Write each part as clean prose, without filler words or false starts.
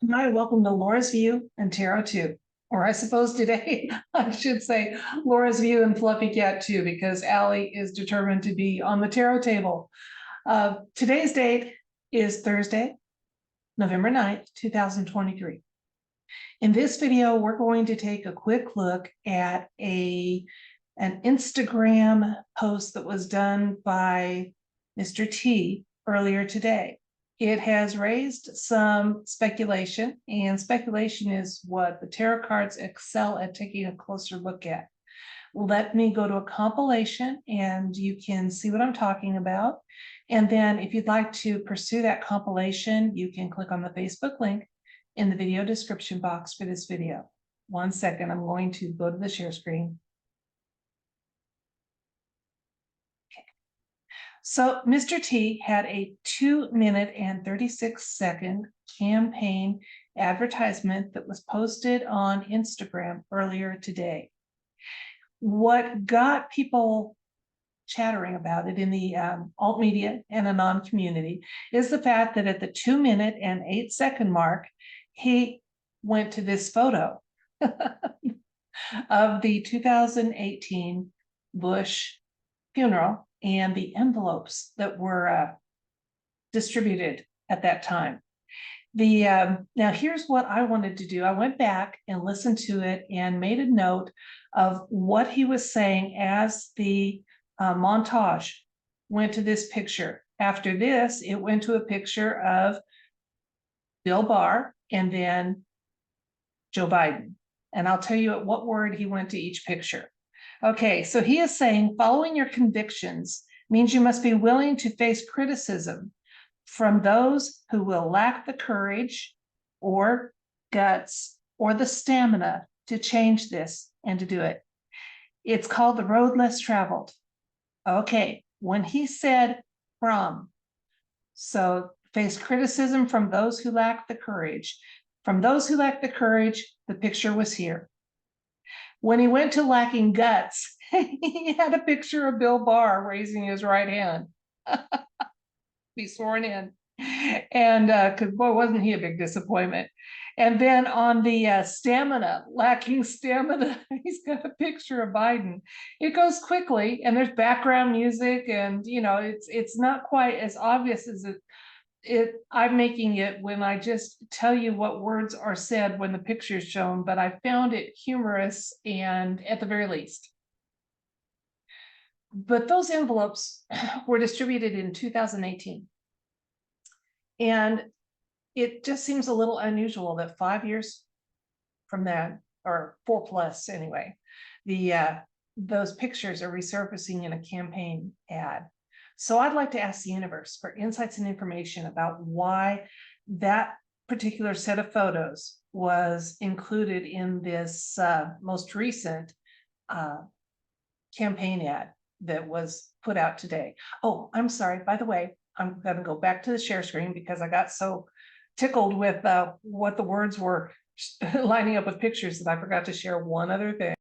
Hi, welcome to Laura's View and Tarot 2. Or I suppose today I should say Laura's View and Fluffy Cat 2, because Allie is determined to be on the tarot table. Today's date is Thursday, November 9th, 2023. In this video, we're going to take a quick look at an Instagram post that was done by Mr. T earlier today. It has raised some speculation, and speculation is what the tarot cards excel at taking a closer look at. Let me go to a compilation and you can see what I'm talking about. And then if you'd like to pursue that compilation, you can click on the Facebook link in the video description box for this video. 1 second, I'm going to go to the share screen. So Mr. T had a 2-minute and 36-second campaign advertisement that was posted on Instagram earlier today. What got people chattering about it in the alt media and anon community is the fact that at the 2-minute and 8-second mark, he went to this photo of the 2018 Bush funeral and the envelopes that were distributed at that time. Now here's what I wanted to do. I went back and listened to it and made a note of what he was saying as the montage went to this picture. After this, it went to a picture of Bill Barr and then Joe Biden. And I'll tell you at what word he went to each picture. Okay, so he is saying following your convictions means you must be willing to face criticism from those who will lack the courage or guts or the stamina to change this and to do it. It's called the road less traveled. Okay, when he said from, so face criticism from those who lack the courage. From those who lack the courage, the picture was here. When he went to lacking guts, he had a picture of Bill Barr raising his right hand. Be sworn in. And because boy, wasn't he a big disappointment. And then on the stamina, lacking stamina, he's got a picture of Biden. It goes quickly and there's background music, and you know, it's not quite as obvious as I'm making it when I just tell you what words are said when the picture is shown, but I found it humorous and at the very least. But those envelopes were distributed in 2018. And it just seems a little unusual that 5 years from that, or 4+ anyway, those pictures are resurfacing in a campaign ad. So I'd like to ask the universe for insights and information about why that particular set of photos was included in this most recent campaign ad that was put out today. Oh, I'm sorry, by the way, I'm going to go back to the share screen because I got so tickled with what the words were lining up with pictures that I forgot to share one other thing.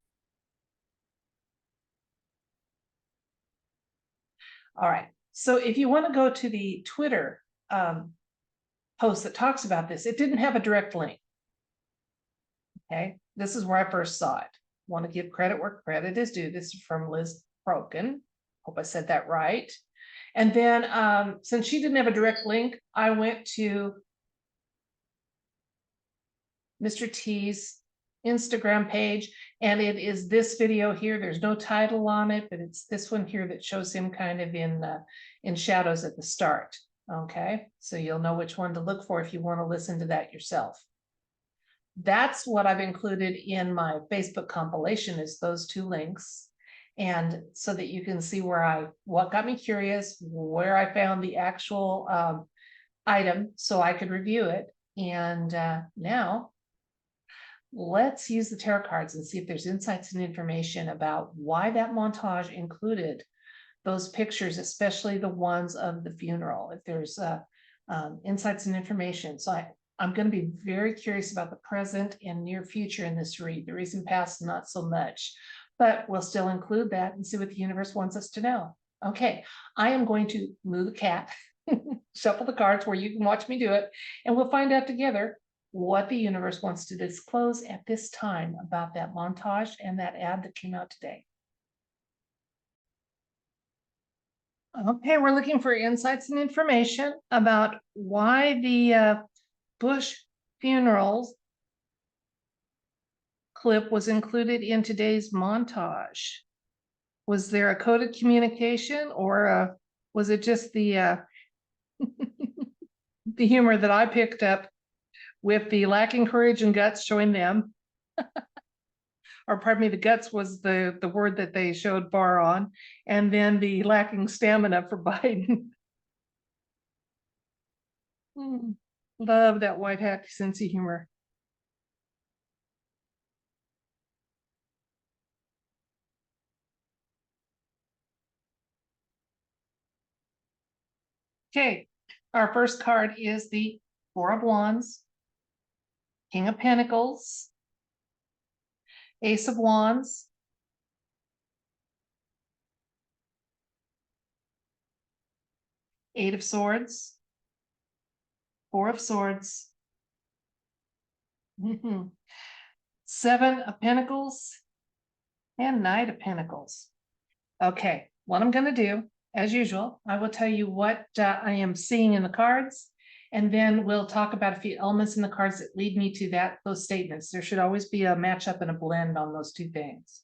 All right, so if you want to go to the Twitter post that talks about this, it didn't have a direct link. Okay, this is where I first saw it. Want to give credit where credit is due. This is from Liz Broken. Hope I said that right. And then since she didn't have a direct link, I went to Mr. T's Instagram page, and it is this video here. There's no title on it, but it's this one here that shows him kind of in shadows at the start. Okay, so you'll know which one to look for if you want to listen to that yourself. That's what I've included in my Facebook compilation, is those two links. And so that you can see what got me curious, where I found the actual item so I could review it. And now let's use the tarot cards and see if there's insights and information about why that montage included those pictures, especially the ones of the funeral. If there's insights and information. So I'm going to be very curious about the present and near future in this read. The recent past, not so much, but we'll still include that and see what the universe wants us to know. Okay, I am going to move the cat, shuffle the cards where you can watch me do it, and we'll find out together what the universe wants to disclose at this time about that montage and that ad that came out today. Okay, we're looking for insights and information about why the Bush funerals clip was included in today's montage. Was there a coded communication, or was it just the the humor that I picked up with the lacking courage and guts showing them? Or pardon me, the guts was the word that they showed Barr on, and then the lacking stamina for Biden. Love that white hat sense of humor. Okay, our first card is the Four of Wands, King of Pentacles, Ace of Wands, Eight of Swords, Four of Swords, Seven of Pentacles, and Knight of Pentacles. Okay, what I'm going to do, as usual, I will tell you what I am seeing in the cards, and then we'll talk about a few elements in the cards that lead me to those statements. There should always be a matchup and a blend on those two things.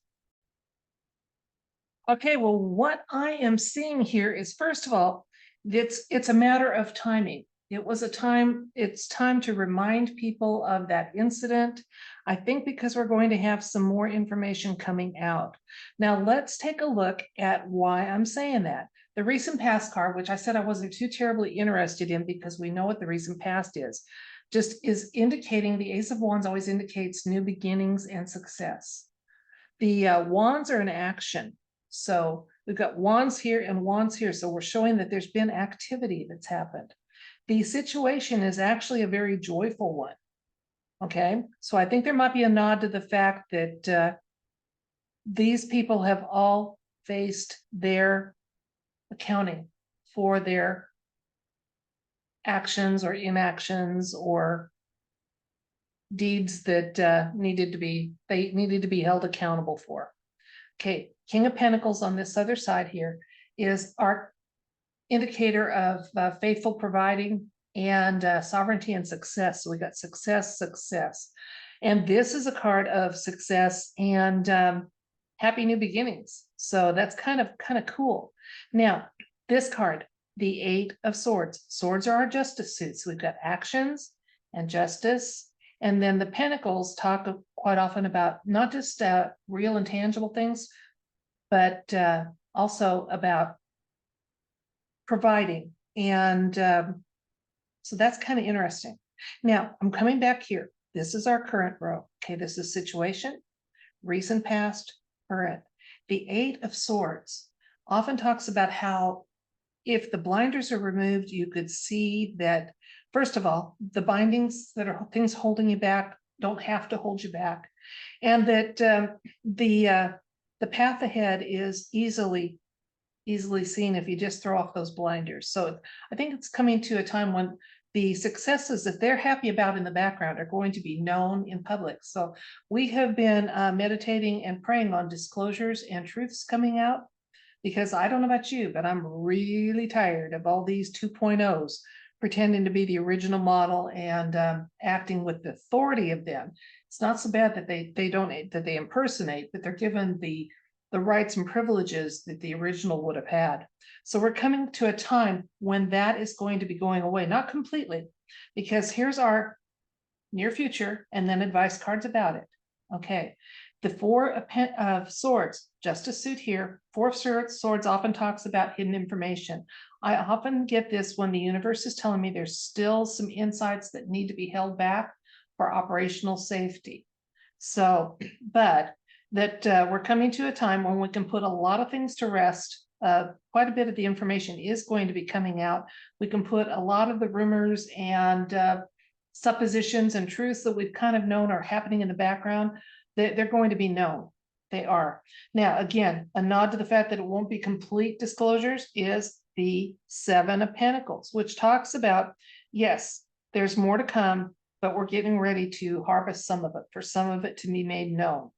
Okay, well, what I am seeing here is, first of all, it's a matter of timing. It's time to remind people of that incident. I think because we're going to have some more information coming out. Now, let's take a look at why I'm saying that. The recent past card, which I said I wasn't too terribly interested in because we know what the recent past is, just is indicating the Ace of Wands always indicates new beginnings and success. The wands are in action. So we've got wands here and wands here. So we're showing that there's been activity that's happened. The situation is actually a very joyful one. Okay, so I think there might be a nod to the fact that these people have all faced their accounting for their actions or inactions or deeds that needed to be held accountable for. Okay, King of Pentacles on this other side here is our indicator of faithful providing and sovereignty and success. So we got success, success. And this is a card of success and happy new beginnings. So that's kind of cool. Now, this card, the Eight of Swords. Swords are our justice suits. So we've got actions and justice. And then the Pentacles talk quite often about not just real and tangible things, but also about providing. And so that's kind of interesting. Now, I'm coming back here. This is our current row. Okay, this is situation, recent past, current. The Eight of Swords often talks about how if the blinders are removed, you could see that, first of all, the bindings that are things holding you back don't have to hold you back. And that the path ahead is easily seen if you just throw off those blinders. So I think it's coming to a time when the successes that they're happy about in the background are going to be known in public. So we have been meditating and praying on disclosures and truths coming out, because I don't know about you, but I'm really tired of all these 2.0s pretending to be the original model and acting with the authority of them. It's not so bad that they impersonate, but they're given the rights and privileges that the original would have had. So we're coming to a time when that is going to be going away, not completely, because here's our near future and then advice cards about it. Okay, the Four of Swords, justice suit here. Four of Swords often talks about hidden information. I often get this when the universe is telling me there's still some insights that need to be held back for operational safety. So, but that we're coming to a time when we can put a lot of things to rest. Quite a bit of the information is going to be coming out. We can put a lot of the rumors and suppositions and truths that we've kind of known are happening in the background. They're going to be known. They are. Now, again, a nod to the fact that it won't be complete disclosures is the Seven of Pentacles, which talks about, yes, there's more to come, but we're getting ready to harvest some of it, for some of it to be made known.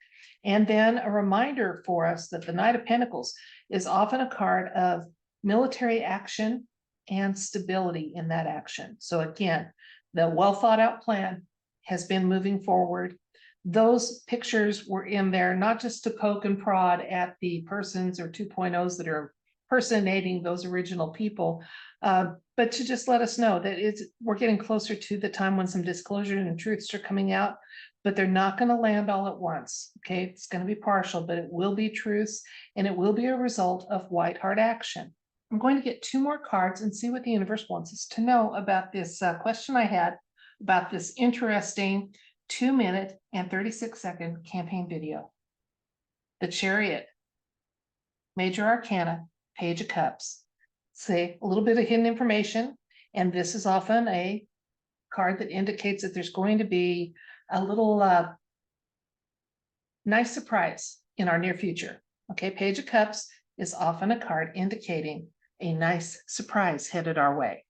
And then a reminder for us that the Knight of Pentacles is often a card of military action and stability in that action. So again, the well thought out plan has been moving forward. Those pictures were in there, not just to poke and prod at the persons or 2.0s that are personating those original people, but to just let us know that we're getting closer to the time when some disclosure and truths are coming out, but they're not going to land all at once. Okay, it's going to be partial, but it will be truths, and it will be a result of white heart action. I'm going to get 2 more cards and see what the universe wants us to know about this question I had about this interesting 2-minute and 36-second campaign video. The Chariot, Major Arcana, Page of Cups. Say a little bit of hidden information, and this is often a card that indicates that there's going to be a little nice surprise in our near future. Okay, Page of Cups is often a card indicating a nice surprise headed our way.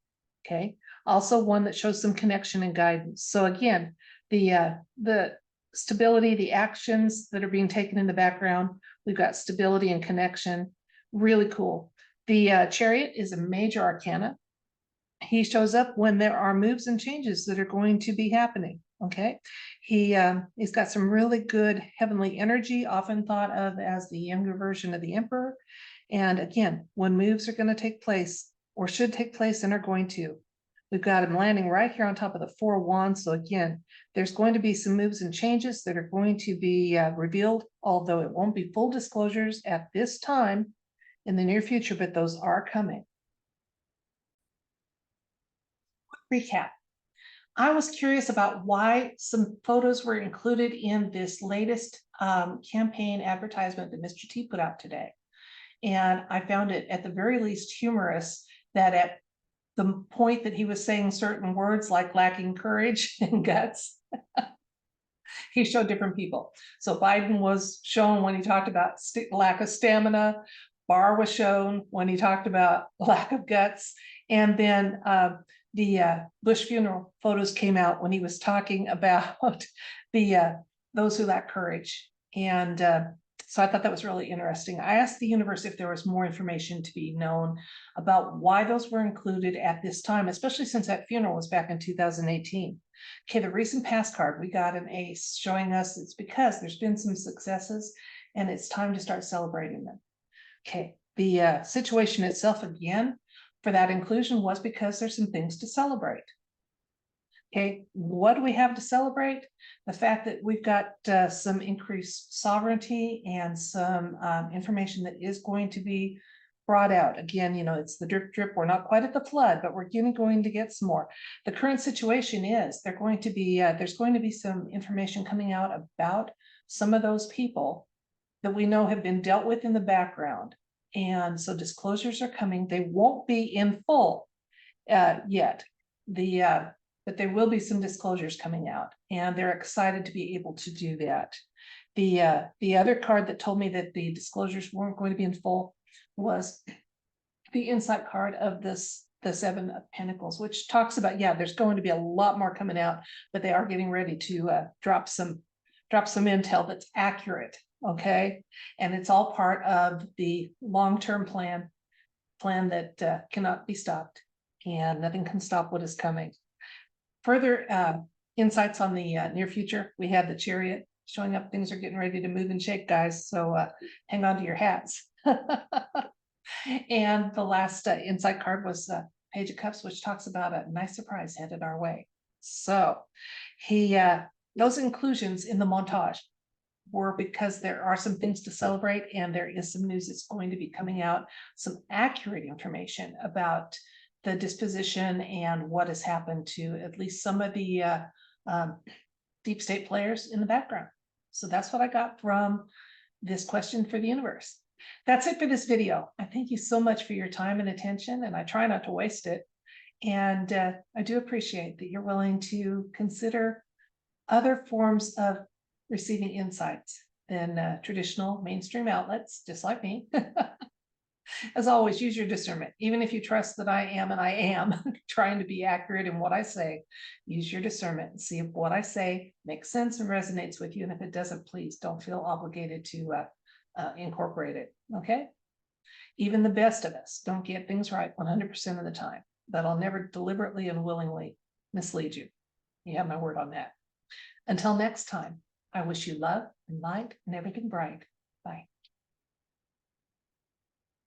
Okay, also one that shows some connection and guidance. So again, the stability, the actions that are being taken in the background, we've got stability and connection. Really cool. The Chariot is a major arcana. He shows up when there are moves and changes that are going to be happening. Okay, he's got some really good heavenly energy, often thought of as the younger version of the Emperor. And again, when moves are going to take place or should take place and are going to, we've got him landing right here on top of the 4 of Wands. So again, there's going to be some moves and changes that are going to be revealed, although it won't be full disclosures at this time in the near future, but those are coming. Recap. I was curious about why some photos were included in this latest campaign advertisement that Mr. T put out today. And I found it at the very least humorous that at the point that he was saying certain words like lacking courage and guts, he showed different people. So Biden was shown when he talked about lack of stamina. Barr was shown when he talked about lack of guts. And then the Bush funeral photos came out when he was talking about those who lack courage. And so I thought that was really interesting. I asked the universe if there was more information to be known about why those were included at this time, especially since that funeral was back in 2018. Okay, the recent past card, we got an ace showing us it's because there's been some successes and it's time to start celebrating them. Okay, the situation itself again for that inclusion was because there's some things to celebrate. Okay, what do we have to celebrate? The fact that we've got some increased sovereignty and some information that is going to be brought out. Again, you know, it's the drip drip. We're not quite at the flood, but we're going to get some more. The current situation is there's going to be some information coming out about some of those people that we know have been dealt with in the background. And so disclosures are coming. They won't be in full yet. But there will be some disclosures coming out, and they're excited to be able to do that. The other card that told me that the disclosures weren't going to be in full was the insight card of the 7 of Pentacles, which talks about, yeah, there's going to be a lot more coming out, but they are getting ready to drop some intel that's accurate. Okay, and it's all part of the long-term plan that cannot be stopped, and nothing can stop what is coming. Further insights on the near future, we have the Chariot showing up. Things are getting ready to move and shake, guys. So hang on to your hats. And the last insight card was Page of Cups, which talks about a nice surprise headed our way. So those inclusions in the montage were because there are some things to celebrate, and there is some news that's going to be coming out, some accurate information about the disposition and what has happened to at least some of the deep state players in the background. So that's what I got from this question for the universe. That's it for this video. I thank you so much for your time and attention, and I try not to waste it. And I do appreciate that you're willing to consider other forms of receiving insights than traditional mainstream outlets, just like me. As always, use your discernment. Even if you trust that I am, and I am trying to be accurate in what I say, use your discernment and see if what I say makes sense and resonates with you. And if it doesn't, please don't feel obligated to incorporate it. Okay. Even the best of us don't get things right 100% of the time. That I'll never deliberately and willingly mislead you. You have my word on that. Until next time, I wish you love and light and everything bright. Bye.